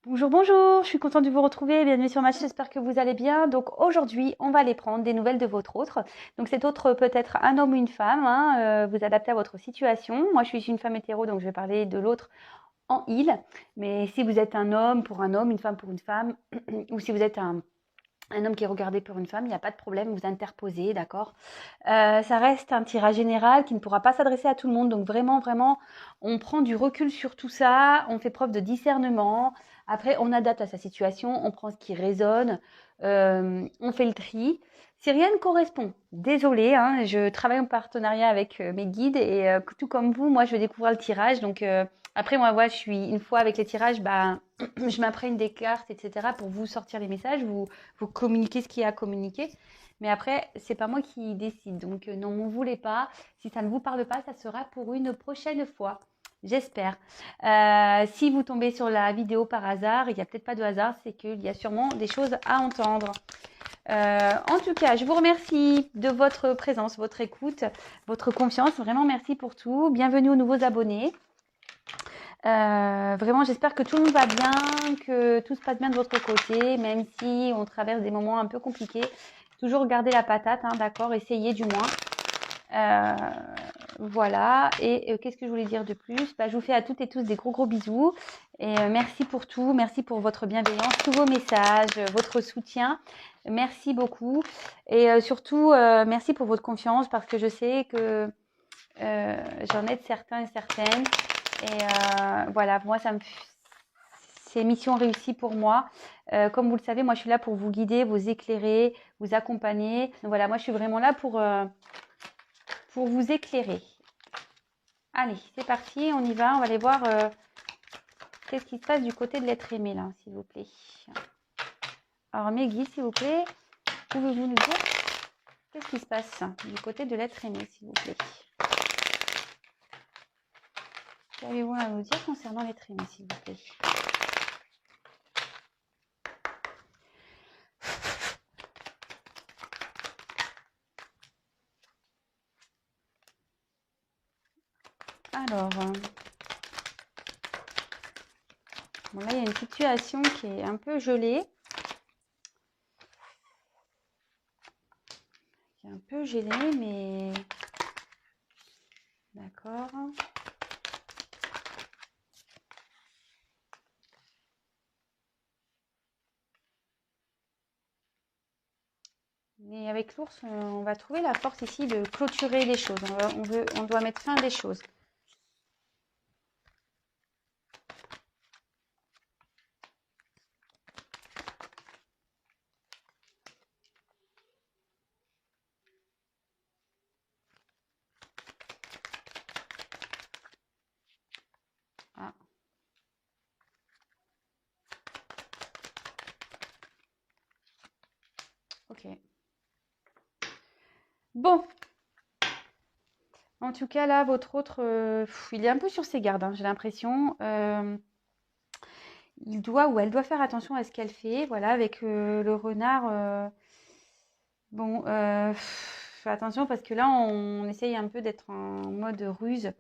Bonjour, bonjour, je suis contente de vous retrouver. Bienvenue sur ma chaîne, j'espère que vous allez bien. Donc aujourd'hui, on va aller prendre des nouvelles de votre autre. Donc cet autre peut être un homme ou une femme, hein, vous adaptez à votre situation. Moi, je suis une femme hétéro, donc je vais parler de l'autre en il. Mais si vous êtes un homme pour un homme, une femme pour une femme, ou si vous êtes un homme qui est regardé pour une femme, il n'y a pas de problème, vous interposez, d'accord. Ça reste un tirage général qui ne pourra pas s'adresser à tout le monde. Donc vraiment, vraiment, on prend du recul sur tout ça, on fait preuve de discernement. Après, on adapte à sa situation, on prend ce qui résonne, on fait le tri. Si rien ne correspond, désolé, hein, je travaille en partenariat avec mes guides et tout comme vous, moi, je vais découvrir le tirage. Donc après, moi, voilà, je suis une fois avec les tirages, bah, je m'imprègne des cartes, etc. pour vous sortir les messages, vous communiquer ce qu'il y a à communiquer. Mais après, c'est pas moi qui décide. Donc, non, m'en voulez pas. Si ça ne vous parle pas, ça sera pour une prochaine fois. J'espère. Si vous tombez sur la vidéo par hasard, il n'y a peut-être pas de hasard, c'est qu'il y a sûrement des choses à entendre. En tout cas, je vous remercie de votre présence, votre écoute, votre confiance. Vraiment, merci pour tout. Bienvenue aux nouveaux abonnés. Vraiment, j'espère que tout le monde va bien, que tout se passe bien de votre côté, même si on traverse des moments un peu compliqués. Toujours garder la patate, hein, d'accord, essayez du moins. Euh, voilà, et qu'est-ce que je voulais dire de plus? Bah, je vous fais à toutes et tous des gros gros bisous. Et merci pour tout, merci pour votre bienveillance, tous vos messages, votre soutien. Merci beaucoup. Et surtout, merci pour votre confiance parce que je sais que j'en aide certains et certaines. Et voilà, moi, c'est mission réussie pour moi. Comme vous le savez, moi, je suis là pour vous guider, vous éclairer, vous accompagner. Donc voilà, moi, je suis vraiment là pour vous éclairer. Allez, c'est parti, on y va. On va aller voir qu'est-ce qui se passe du côté de l'être aimé, là, s'il vous plaît. Alors, mes guides, s'il vous plaît, pouvez-vous nous dire qu'est-ce qui se passe du côté de l'être aimé, s'il vous plaît? Qu'avez-vous à nous dire concernant l'être aimé, s'il vous plaît? Alors, bon, là, il y a une situation qui est un peu gelée. Qui est un peu gelée, mais... D'accord. Mais avec l'ours, on va trouver la force ici de clôturer les choses. On doit mettre fin à des choses. Ah. Ok. Bon. En tout cas, là, votre autre, il est un peu sur ses gardes, hein, j'ai l'impression. Il doit ou elle doit faire attention à ce qu'elle fait. Voilà, avec le renard. Bon, attention parce que là, on essaye un peu d'être en mode ruse.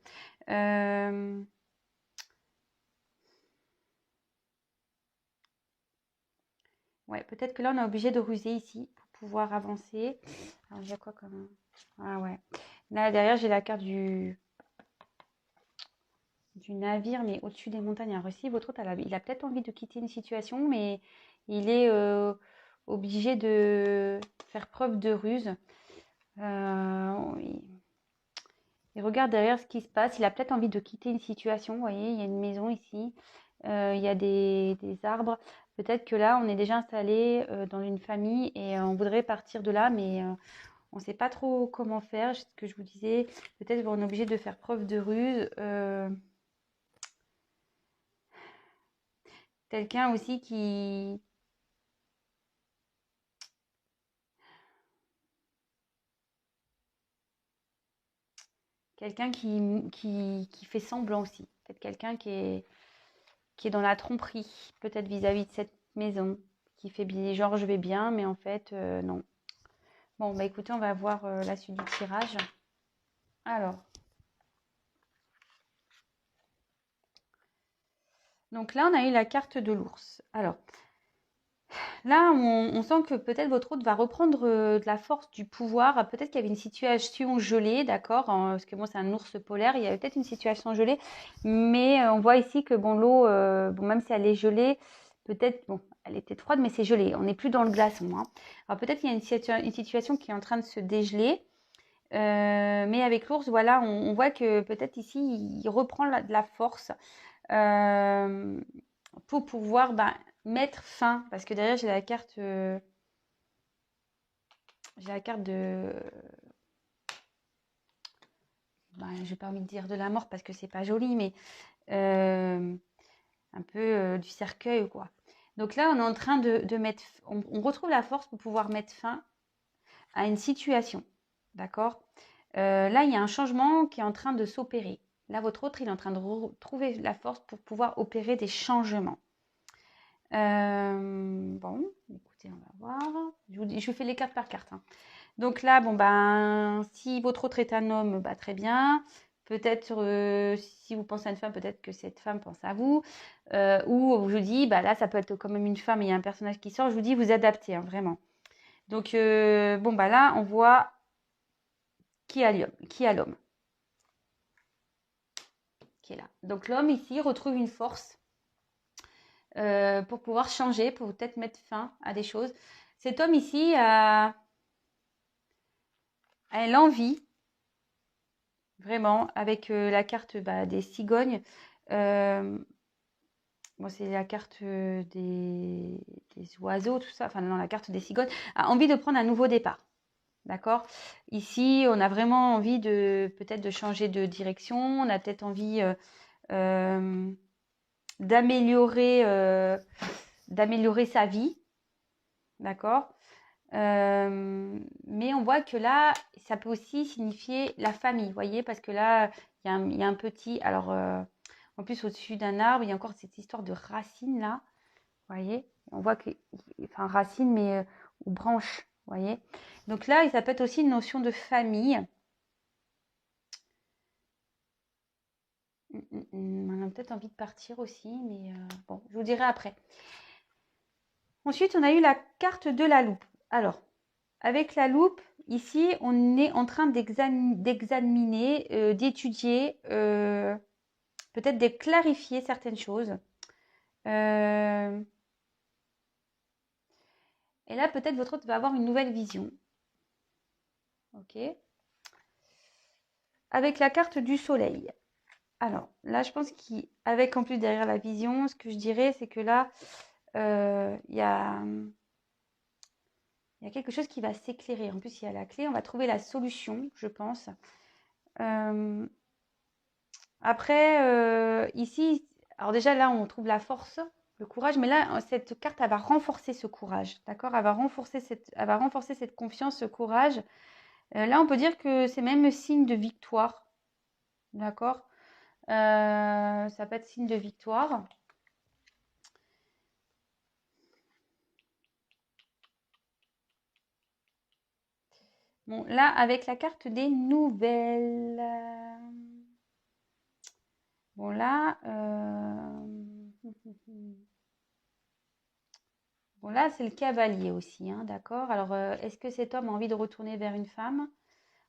Euh, ouais, peut-être que là, on est obligé de ruser ici pour pouvoir avancer. Alors, il y a quoi comme... Ah ouais. Là, derrière, j'ai la carte du navire, mais au-dessus des montagnes. Alors ici, votre hôte, il a peut-être envie de quitter une situation, mais il est obligé de faire preuve de ruse. Il regarde derrière ce qui se passe. Il a peut-être envie de quitter une situation. Vous voyez, il y a une maison ici. Il y a des arbres. Peut-être que là, on est déjà installé dans une famille et on voudrait partir de là, mais on ne sait pas trop comment faire. Ce que je vous disais, peut-être qu'on est obligé de faire preuve de ruse. Quelqu'un aussi quelqu'un qui fait semblant aussi. Peut-être quelqu'un qui est dans la tromperie, peut-être vis-à-vis de cette maison, qui fait bien, genre je vais bien, mais en fait, non. Bon, bah écoutez, on va voir la suite du tirage. Alors, Donc là, on a eu la carte de l'ours. Alors, là, on sent que peut-être votre hôte va reprendre de la force, du pouvoir. Peut-être qu'il y avait une situation gelée, d'accord, parce que bon, c'est un ours polaire. Il y avait peut-être une situation gelée, mais on voit ici que bon, l'eau, bon, même si elle est gelée, peut-être, bon, elle était froide, mais c'est gelé. On n'est plus dans le glaçon, hein. Alors peut-être qu'il y a une situation qui est en train de se dégeler. Mais avec l'ours, voilà, on voit que peut-être ici, il reprend de la force euh, pour pouvoir mettre fin. Parce que derrière, j'ai la carte de, j'ai pas envie de dire de la mort parce que c'est pas joli, mais euh, un peu du cercueil, quoi. Donc là, on est en train de mettre, on retrouve la force pour pouvoir mettre fin à une situation, d'accord? Là, il y a un changement qui est en train de s'opérer. Là, votre autre, il est en train de trouver la force pour pouvoir opérer des changements. Bon, écoutez, on va voir. Je vous fais les cartes par carte, hein. Donc là, bon, si votre autre est un homme, très bien. Peut-être, si vous pensez à une femme, peut-être que cette femme pense à vous. Ou je vous dis, là, ça peut être quand même une femme et il y a un personnage qui sort. Je vous dis, vous adaptez, hein, vraiment. Donc, là, on voit qui a l'homme qui est là. Donc, l'homme, ici, retrouve une force pour pouvoir changer, pour peut-être mettre fin à des choses. Cet homme ici a l'envie, vraiment, avec la carte des cigognes. Bon, c'est la carte des oiseaux, tout ça. Enfin, non, la carte des cigognes. A envie de prendre un nouveau départ. D'accord? Ici, on a vraiment envie peut-être de changer de direction. On a peut-être envie d'améliorer sa vie. D'accord? Mais on voit que là, ça peut aussi signifier la famille, vous voyez, parce que là, il y a un petit, alors en plus au-dessus d'un arbre, il y a encore cette histoire de racines là, vous voyez, on voit que, enfin racines, mais ou branches, vous voyez. Donc là, ça peut être aussi une notion de famille. On a peut-être envie de partir aussi, mais bon, je vous dirai après. Ensuite, on a eu la carte de la loupe. Alors, avec la loupe, ici, on est en train d'examiner, d'étudier, peut-être de clarifier certaines choses. Et là, peut-être votre hôte va avoir une nouvelle vision. Ok. Avec la carte du soleil. Alors, là, je pense qu'avec en plus derrière la vision, ce que je dirais, c'est que là, il y a quelque chose qui va s'éclairer. En plus, il y a la clé. On va trouver la solution, je pense. Après, ici, alors déjà là, on trouve la force, le courage, mais là, cette carte, elle va renforcer ce courage, d'accord? Elle va renforcer cette confiance, ce courage. Là, on peut dire que c'est même signe de victoire, d'accord? Ça peut être signe de victoire. Bon, là, avec la carte des nouvelles. Bon, là, bon, là, c'est le cavalier aussi, hein, d'accord? Alors, est-ce que cet homme a envie de retourner vers une femme?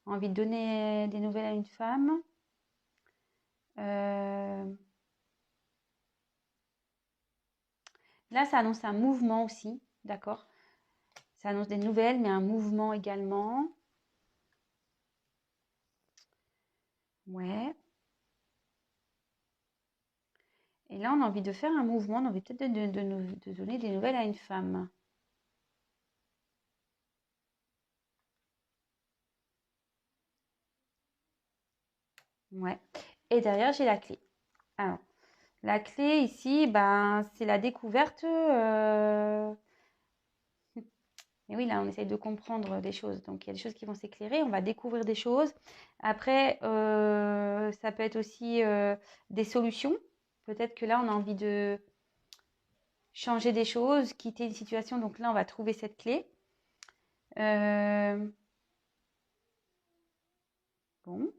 A envie de donner des nouvelles à une femme? Là, ça annonce un mouvement aussi, d'accord? Ça annonce des nouvelles, mais un mouvement également. Ouais. Et là, on a envie de faire un mouvement, on a envie peut-être de donner des nouvelles à une femme. Ouais. Et derrière, j'ai la clé. Alors, la clé ici, c'est la découverte. Et oui, là, on essaye de comprendre des choses. Donc, il y a des choses qui vont s'éclairer. On va découvrir des choses. Après, ça peut être aussi des solutions. Peut-être que là, on a envie de changer des choses, quitter une situation. Donc là, on va trouver cette clé. Bon.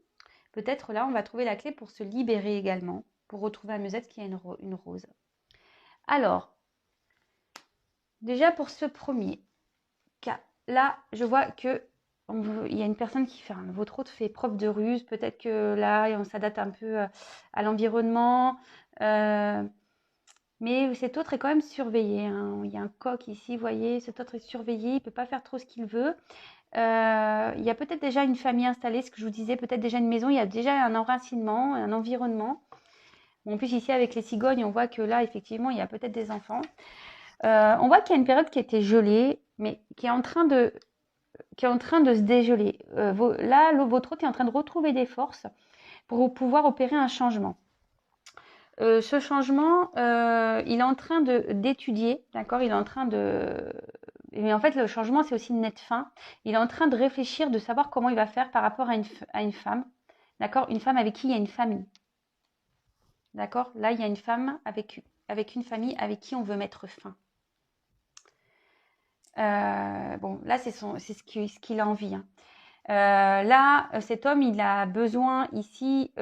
Peut-être là, on va trouver la clé pour se libérer également, pour retrouver à Musette qui a une rose. Alors, déjà pour ce premier cas, là, je vois que il y a une personne qui fait, votre autre fait preuve de ruse. Peut-être que là, on s'adapte un peu à l'environnement. Mais cet autre est quand même surveillé, hein. Il y a un coq ici, vous voyez, cet autre est surveillé, il ne peut pas faire trop ce qu'il veut. Il y a peut-être déjà une famille installée, ce que je vous disais, peut-être déjà une maison, il y a déjà un enracinement, un environnement. Bon, en plus, ici, avec les cigognes, on voit que là, effectivement, il y a peut-être des enfants. On voit qu'il y a une période qui était gelée, mais qui est en train de se dégeler. Là, votre hôte est en train de retrouver des forces pour pouvoir opérer un changement. Ce changement, il est en train d'étudier, d'accord? Il est en train de... Mais en fait, le changement, c'est aussi une nette fin. Il est en train de réfléchir, de savoir comment il va faire par rapport à une femme, d'accord? Une femme avec qui il y a une famille, d'accord? Là, il y a une femme avec une famille avec qui on veut mettre fin. Bon, là, c'est ce qu'il a envie, hein. Là, cet homme, il a besoin ici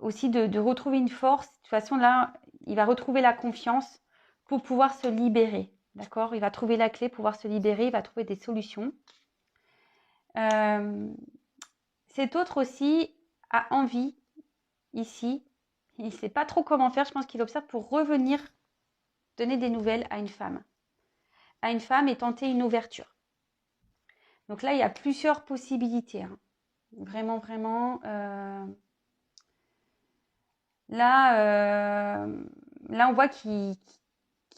aussi de retrouver une force. De toute façon, là, il va retrouver la confiance pour pouvoir se libérer. D'accord? Il va trouver la clé pour pouvoir se libérer, il va trouver des solutions. Cet autre aussi a envie, ici, il ne sait pas trop comment faire, je pense qu'il observe pour revenir donner des nouvelles à une femme. À une femme et tenter une ouverture. Donc là, il y a plusieurs possibilités, hein. Vraiment, vraiment. Là, on voit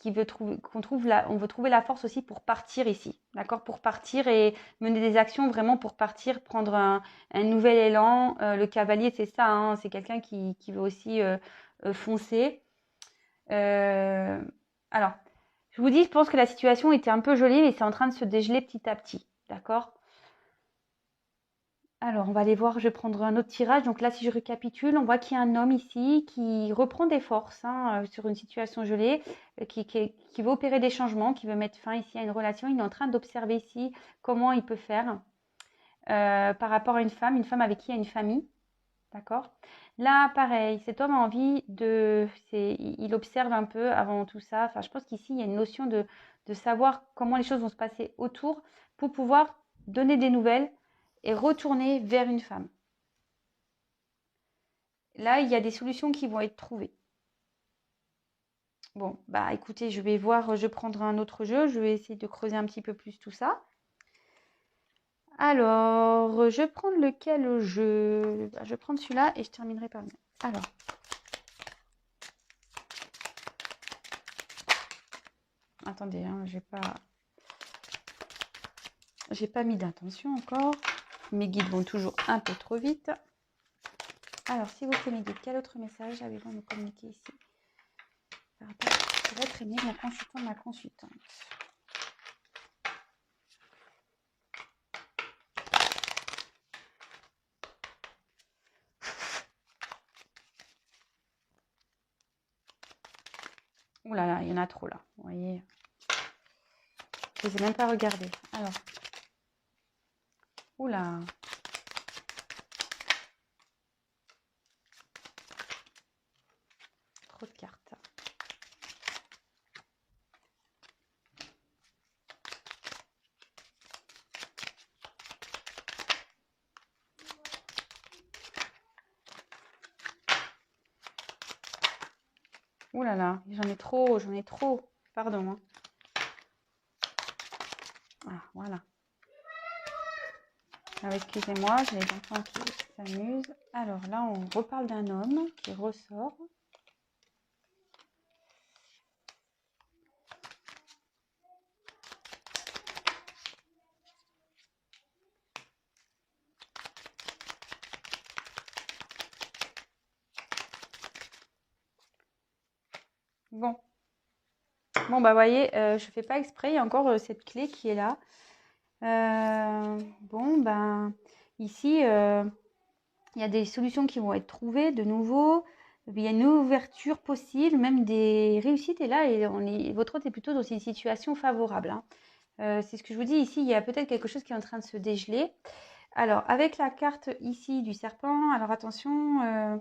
on veut trouver la force aussi pour partir ici, d'accord? Pour partir et mener des actions vraiment pour partir, prendre un nouvel élan. Le cavalier, c'est ça, hein, c'est quelqu'un qui veut aussi foncer. Alors, je vous dis, je pense que la situation était un peu gelée, mais c'est en train de se dégeler petit à petit, d'accord? Alors, on va aller voir, je vais prendre un autre tirage. Donc là, si je récapitule, on voit qu'il y a un homme ici qui reprend des forces, hein, sur une situation gelée, qui veut opérer des changements, qui veut mettre fin ici à une relation. Il est en train d'observer ici comment il peut faire par rapport à une femme avec qui il y a une famille. D'accord? Là, pareil, cet homme a envie il observe un peu avant tout ça. Enfin, je pense qu'ici, il y a une notion de savoir comment les choses vont se passer autour pour pouvoir donner des nouvelles et retourner vers une femme. Là, il y a des solutions qui vont être trouvées. Bon, bah écoutez, je vais voir, je prendrai un autre jeu, je vais essayer de creuser un petit peu plus tout ça. Alors, je vais prendre lequel jeu? Je vais prendre celui-là et je terminerai par lui. Alors. Attendez, hein, j'ai pas mis d'intention encore. Mes guides vont toujours un peu trop vite. Alors, s'il vous plaît, mes guides, quel autre message avez-vous à me communiquer ici par rapport à votre énigme, la consultant de ma consultante? Ouh là là, il y en a trop là, vous voyez. Je ne les ai même pas regardés. Alors. Ouh là. Trop de cartes. Ouh là là, j'en ai trop. Pardon, hein. Ah, voilà. Alors, excusez-moi, j'ai les enfants qui s'amusent. Alors là, on reparle d'un homme qui ressort. Bon. Bon, bah, voyez, je fais pas exprès, il y a encore cette clé qui est là. Bon, ben, ici, il y a des solutions qui vont être trouvées de nouveau. Il y a une ouverture possible, même des réussites. Et là, votre hôte est plutôt dans une situation favorable, hein. C'est ce que je vous dis ici, il y a peut-être quelque chose qui est en train de se dégeler. Alors, avec la carte ici du serpent, alors attention,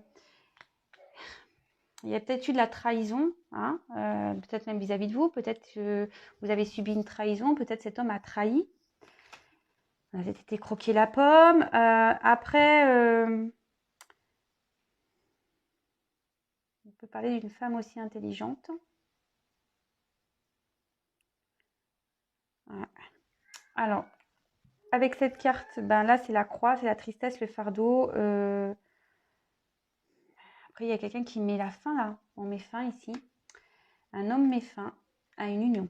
Il y a peut-être eu de la trahison, hein, peut-être même vis-à-vis de vous. Peut-être que vous avez subi une trahison. Peut-être cet homme a trahi. Vous avez été croquer la pomme. Après, on peut parler d'une femme aussi intelligente. Ouais. Alors, avec cette carte, ben là, c'est la croix, c'est la tristesse, le fardeau. Après, il y a quelqu'un qui met la fin là. On met fin ici. Un homme met fin à une union.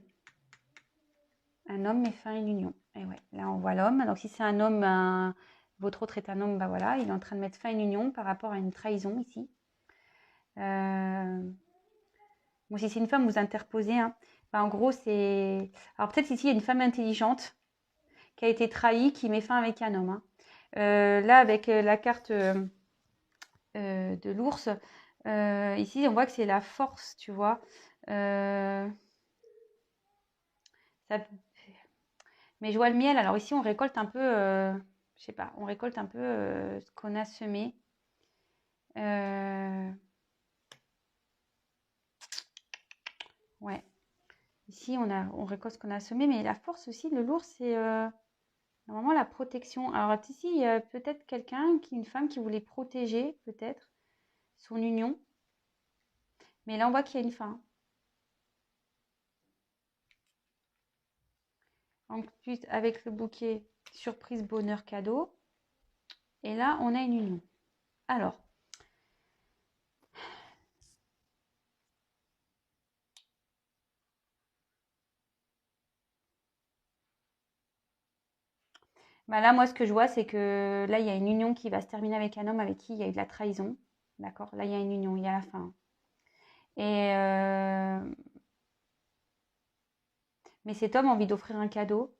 Un homme met fin à une union. Et ouais, là, on voit l'homme. Donc, si c'est un homme, votre autre est un homme, ben voilà, il est en train de mettre fin à une union par rapport à une trahison ici. Bon, si c'est une femme, vous interposez. Hein. Ben, en gros, c'est. Alors, peut-être ici, il y a une femme intelligente qui a été trahie, qui met fin avec un homme. Hein. Là, avec la carte de l'ours, ici, on voit que c'est la force, tu vois. Ça... Mais je vois le miel. Alors ici, on récolte un peu, je sais pas, on récolte un peu ce qu'on a semé. Ouais. Ici, on récolte ce qu'on a semé, mais la force aussi, le lourd, c'est normalement la protection. Alors ici, il y a peut-être quelqu'un, une femme qui voulait protéger, peut-être, son union. Mais là, on voit qu'il y a une fin. Ensuite, avec le bouquet, surprise, bonheur, cadeau. Et là, on a une union. Alors, bah là, moi, ce que je vois, c'est que là, il y a une union qui va se terminer avec un homme avec qui il y a eu de la trahison. D'accord? Là, il y a une union, il y a la fin. Et mais cet homme a envie d'offrir un cadeau.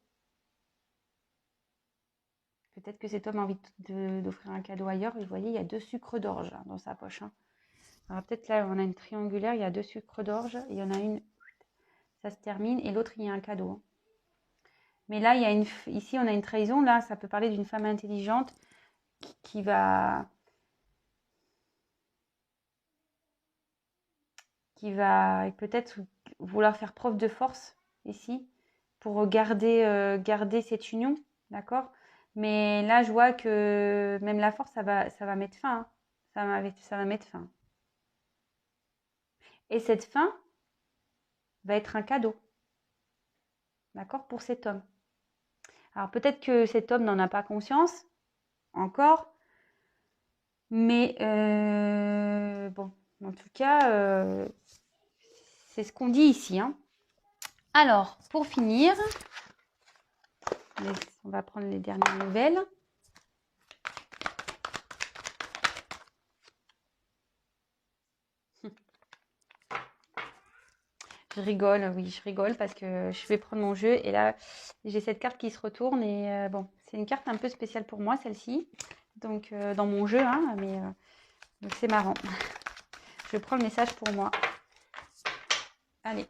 Peut-être que cet homme a envie d'offrir un cadeau ailleurs. Et vous voyez, il y a 2 sucres d'orge hein, dans sa poche. Hein. Alors peut-être là, on a une triangulaire, il y a 2 sucres d'orge. Il y en a une, ça se termine, et l'autre, il y a un cadeau. Hein. Mais là, il y a ici, on a une trahison. Là, ça peut parler d'une femme intelligente qui va peut-être vouloir faire preuve de force ici pour garder cette union, d'accord? Mais là, je vois que même la force, ça va mettre fin. Hein. Ça va mettre fin. Et cette fin va être un cadeau, d'accord, pour cet homme. Alors peut-être que cet homme n'en a pas conscience encore, mais bon, en tout cas, c'est ce qu'on dit ici. Hein. Alors, pour finir, on va prendre les dernières nouvelles. Je rigole, oui, je rigole parce que je vais prendre mon jeu et là, j'ai cette carte qui se retourne et bon, c'est une carte un peu spéciale pour moi, celle-ci. Donc, dans mon jeu, hein, mais donc c'est marrant. Je prends le message pour moi. Allez.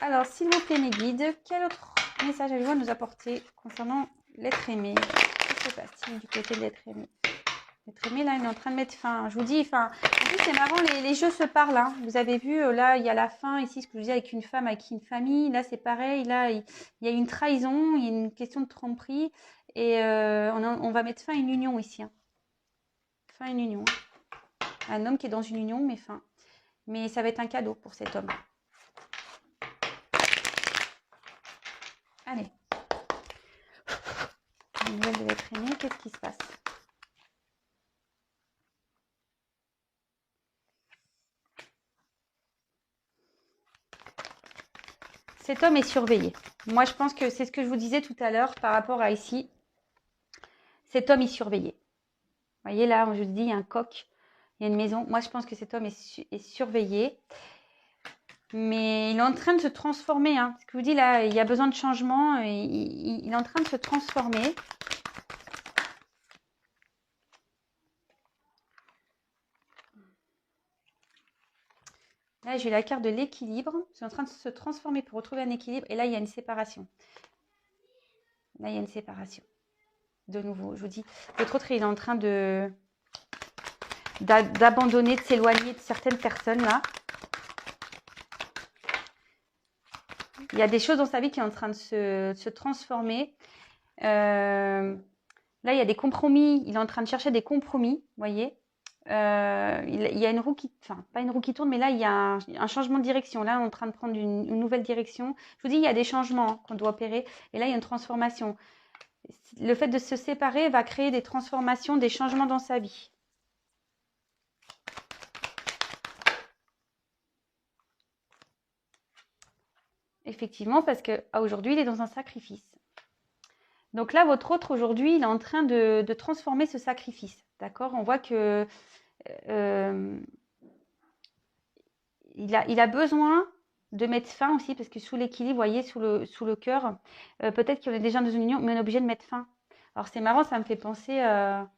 Alors, s'il vous plaît, mes guides, quel autre message allez-vous à nous apporter concernant l'être aimé? Que se passe-t-il du côté de l'être aimé? L'être aimé, là, il est en train de mettre fin. Je vous dis, enfin, en plus, c'est marrant, les jeux se parlent. Hein. Vous avez vu, là, il y a la fin, ici, ce que je vous dis, avec une femme, avec une famille. Là, c'est pareil. Là, il y a une trahison, il y a une question de tromperie. Et on va mettre fin à une union ici. Hein. Fin à une union. Un homme qui est dans une union, mais fin. Mais ça va être un cadeau pour cet homme. Allez. Une nouvelle de l'être aimé, qu'est-ce qui se passe? Cet homme est surveillé. Moi, je pense que c'est ce que je vous disais tout à l'heure par rapport à ici. Cet homme est surveillé. Vous voyez là, je vous dis, il y a un coq, il y a une maison. Moi, je pense que cet homme est surveillé. Mais il est en train de se transformer. Hein. Ce que je vous dis là, il y a besoin de changement. Il est en train de se transformer. Là, j'ai la carte de l'équilibre. C'est en train de se transformer pour retrouver un équilibre. Et là, il y a une séparation. Là, il y a une séparation. De nouveau, je vous dis. Votre autre, il est en train de d'abandonner, de s'éloigner de certaines personnes là. Il y a des choses dans sa vie qui sont en train de se transformer. Là, il y a des compromis. Il est en train de chercher des compromis, vous voyez. Il y a une roue qui... Enfin, pas une roue qui tourne, mais là, il y a un changement de direction. Là, on est en train de prendre une nouvelle direction. Je vous dis, il y a des changements qu'on doit opérer. Et là, il y a une transformation. Le fait de se séparer va créer des transformations, des changements dans sa vie. Effectivement, parce qu'aujourd'hui, il est dans un sacrifice. Donc là, votre autre, aujourd'hui, il est en train de transformer ce sacrifice. D'accord? On voit que il a besoin de mettre fin aussi, parce que sous l'équilibre, vous voyez, sous le cœur, peut-être qu'on est déjà dans une union, mais on est obligé de mettre fin. Alors c'est marrant, ça me fait penser un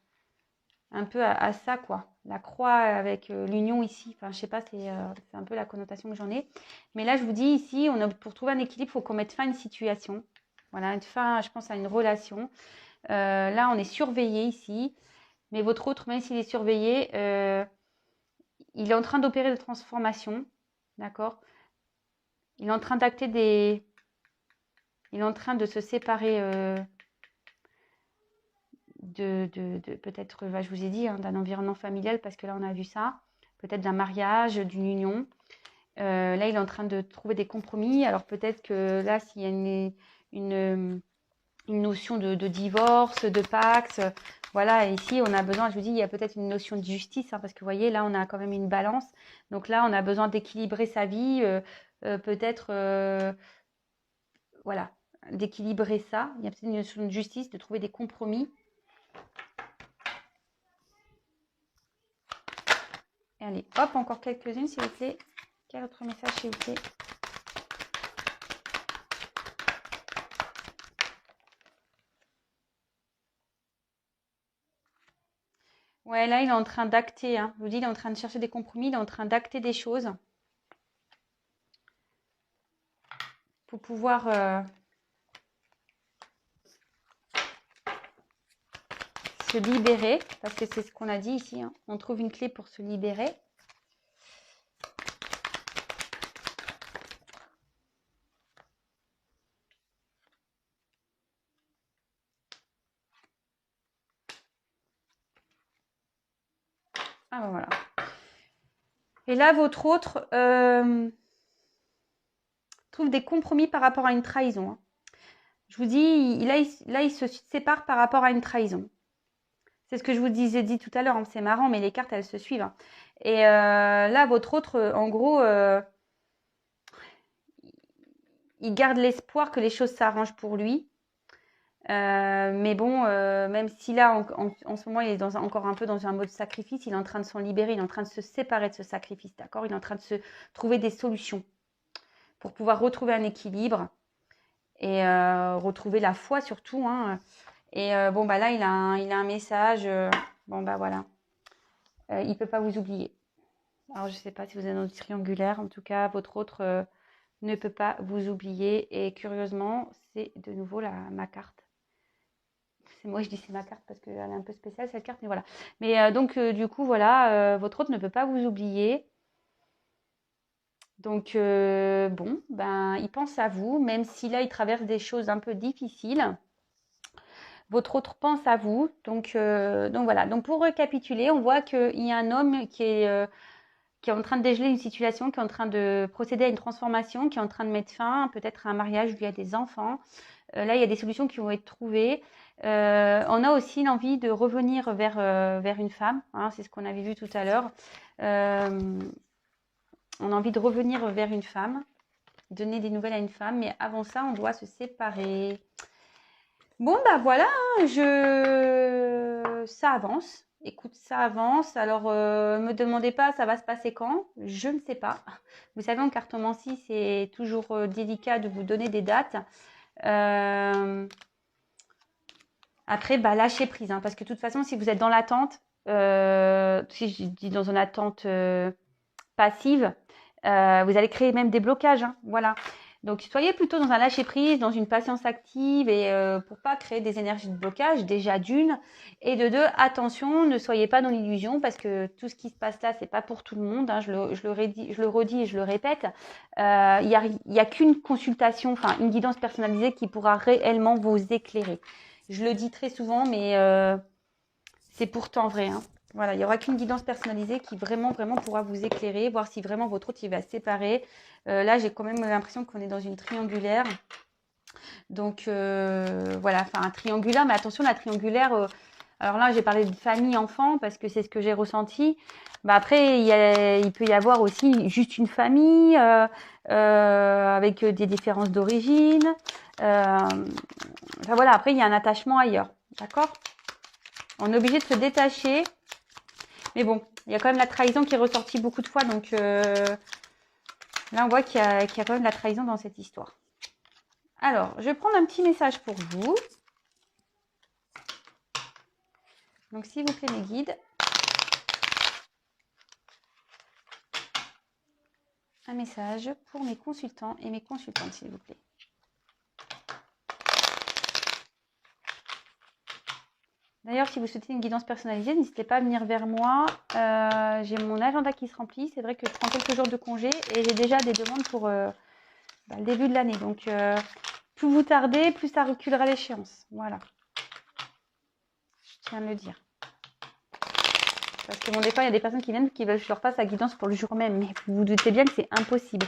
peu à ça, quoi. La croix avec l'union ici. Enfin, je sais pas, c'est un peu la connotation que j'en ai. Mais là, je vous dis ici, pour trouver un équilibre, il faut qu'on mette fin à une situation. Voilà, une fin, je pense, à une relation. Là, on est surveillé ici. Mais votre autre, même s'il est surveillé, il est en train d'opérer de transformation. D'accord? Il est en train d'acter des... Il est en train de se séparer peut-être, je vous ai dit, hein, d'un environnement familial, parce que là, on a vu ça. Peut-être d'un mariage, d'une union. Là, il est en train de trouver des compromis. Alors, peut-être que là, s'il y a une notion de divorce, de pax, voilà, et ici, on a besoin, je vous dis, il y a peut-être une notion de justice, hein, parce que vous voyez, là, on a quand même une balance. Donc là, on a besoin d'équilibrer sa vie, peut-être, voilà, d'équilibrer ça. Il y a peut-être une notion de justice, de trouver des compromis. Et allez, hop, encore quelques-unes, s'il vous plaît. Quel autre message, s'il vous plaît? Ouais, là, il est en train d'acter, hein. Je vous dis, il est en train de chercher des compromis, il est en train d'acter des choses pour pouvoir se libérer, parce que c'est ce qu'on a dit ici, hein. On trouve une clé pour se libérer. Ah ben voilà. Et là, votre autre trouve des compromis par rapport à une trahison, hein. Je vous dis, là, il se sépare par rapport à une trahison. C'est ce que je vous disais dit tout à l'heure, hein. C'est marrant, mais les cartes, elles se suivent, hein. Et là, votre autre, en gros, il garde l'espoir que les choses s'arrangent pour lui. Mais bon, même si là, en ce moment, il est encore un peu dans un mode sacrifice, il est en train de s'en libérer, il est en train de se séparer de ce sacrifice, d'accord? Il est en train de se trouver des solutions pour pouvoir retrouver un équilibre et retrouver la foi surtout, hein. Et bon, bah là, il a un message. Bon, bah voilà. Il ne peut pas vous oublier. Alors, je ne sais pas si vous êtes dans le triangulaire. En tout cas, votre autre ne peut pas vous oublier. Et curieusement, c'est de nouveau ma carte. Moi, je dis c'est ma carte parce qu'elle est un peu spéciale, cette carte. Mais voilà. Mais donc, du coup, voilà, votre autre ne peut pas vous oublier. Donc, bon, ben, il pense à vous, même si là, il traverse des choses un peu difficiles. Votre autre pense à vous. Donc voilà. Donc, pour récapituler, on voit qu'il y a un homme qui est en train de dégeler une situation, qui est en train de procéder à une transformation, qui est en train de mettre fin peut-être à un mariage où il y a des enfants. Là, il y a des solutions qui vont être trouvées. On a aussi l'envie de revenir vers une femme, hein, c'est ce qu'on avait vu tout à l'heure. On a envie de revenir vers une femme, donner des nouvelles à une femme, mais avant ça, on doit se séparer. Bon, bah voilà, hein, ça avance. Écoute, ça avance. Alors, me demandez pas, ça va se passer quand? Je ne sais pas. Vous savez, en cartomancie, c'est toujours délicat de vous donner des dates. Après, bah, lâchez prise, hein, parce que de toute façon, si vous êtes dans l'attente, si je dis dans une attente passive, vous allez créer même des blocages, hein, voilà. Donc, soyez plutôt dans un lâcher-prise, dans une patience active et pour pas créer des énergies de blocage, déjà d'une. Et de deux, attention, ne soyez pas dans l'illusion parce que tout ce qui se passe là, c'est pas pour tout le monde. Hein, je le redis et je le répète. Il y a qu'une consultation, enfin une guidance personnalisée qui pourra réellement vous éclairer. Je le dis très souvent, mais c'est pourtant vrai. Hein. Voilà, il n'y aura qu'une guidance personnalisée qui vraiment pourra vous éclairer, voir si vraiment votre autre il va se séparer. Là, j'ai quand même l'impression qu'on est dans une triangulaire. Donc, voilà, enfin un triangulaire, mais attention, la triangulaire, alors là, j'ai parlé de famille, enfant, parce que c'est ce que j'ai ressenti. Bah, après, il peut y avoir aussi juste une famille avec des différences d'origine. Enfin voilà, après, il y a un attachement ailleurs, d'accord? On est obligé de se détacher. Mais bon, il y a quand même la trahison qui est ressortie beaucoup de fois. Donc là, on voit qu'il y a quand même la trahison dans cette histoire. Alors, je vais prendre un petit message pour vous. Donc, s'il vous plaît, mes guides. Un message pour mes consultants et mes consultantes, s'il vous plaît. D'ailleurs, si vous souhaitez une guidance personnalisée, n'hésitez pas à venir vers moi. J'ai mon agenda qui se remplit. C'est vrai que je prends quelques jours de congé et j'ai déjà des demandes pour le début de l'année. Donc, plus vous tardez, plus ça reculera l'échéance. Voilà. Je tiens à le dire. Parce que bon, des fois, il y a des personnes qui viennent qui veulent que je leur fasse la guidance pour le jour même. Mais vous vous doutez bien que c'est impossible.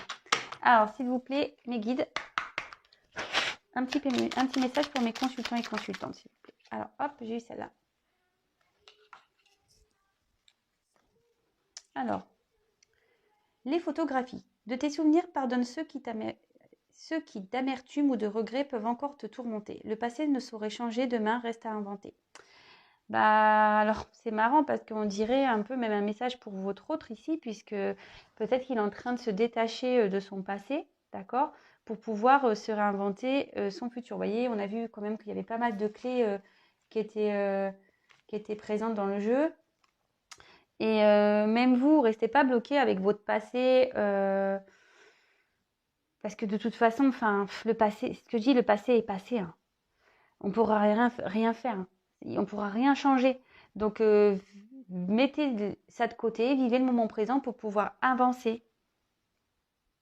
Alors, s'il vous plaît, mes guides, un petit message pour mes consultants et consultantes, s'il vous plaît. Alors, hop, j'ai eu celle-là. Alors, les photographies. De tes souvenirs, pardonne ceux qui d'amertume ou de regret peuvent encore te tourmenter. Le passé ne saurait changer, demain reste à inventer. Bah alors c'est marrant parce qu'on dirait un peu même un message pour votre autre ici, puisque peut-être qu'il est en train de se détacher de son passé, d'accord, pour pouvoir se réinventer son futur. Vous voyez, on a vu quand même qu'il y avait pas mal de clés qui étaient présentes dans le jeu. Et même vous, restez pas bloqué avec votre passé, parce que de toute façon, enfin, le passé, ce que je dis, le passé est passé. Hein. On pourra rien faire. Hein. On pourra rien changer. Donc, mettez ça de côté, vivez le moment présent pour pouvoir avancer.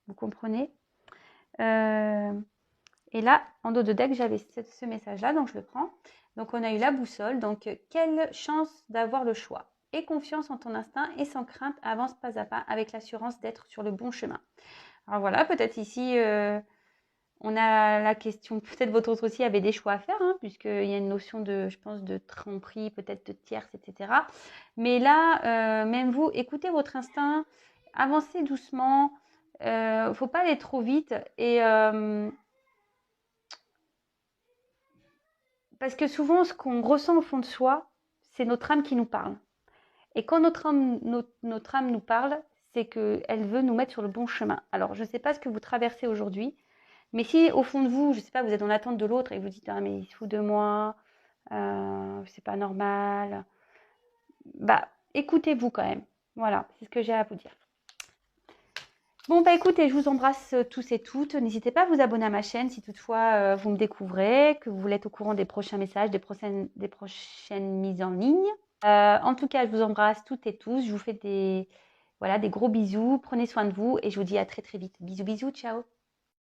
Vous comprenez? Et là, en dos de deck, j'avais ce message-là, donc je le prends. Donc, on a eu la boussole. Donc, quelle chance d'avoir le choix. Aie confiance en ton instinct et sans crainte, avance pas à pas avec l'assurance d'être sur le bon chemin. Alors voilà, peut-être ici, on a la question, peut-être votre autre aussi avait des choix à faire, hein, puisqu'il y a une notion de, je pense, de tromperie, peut-être de tierce, etc. Mais là, même vous, écoutez votre instinct, avancez doucement, faut pas aller trop vite. Et parce que souvent, ce qu'on ressent au fond de soi, c'est notre âme qui nous parle. Et quand notre âme nous parle, c'est qu'elle veut nous mettre sur le bon chemin. Alors, je ne sais pas ce que vous traversez aujourd'hui, mais si au fond de vous, je ne sais pas, vous êtes en attente de l'autre et vous dites « Ah, mais il se fout de moi, c'est pas normal », bah, écoutez-vous quand même. Voilà, c'est ce que j'ai à vous dire. Bon, bah écoutez, je vous embrasse tous et toutes. N'hésitez pas à vous abonner à ma chaîne si toutefois vous me découvrez, que vous voulez être au courant des prochains messages, des prochaines mises en ligne. En tout cas, je vous embrasse toutes et tous. Je vous fais des gros bisous. Prenez soin de vous et je vous dis à très très vite. Bisous, bisous, ciao.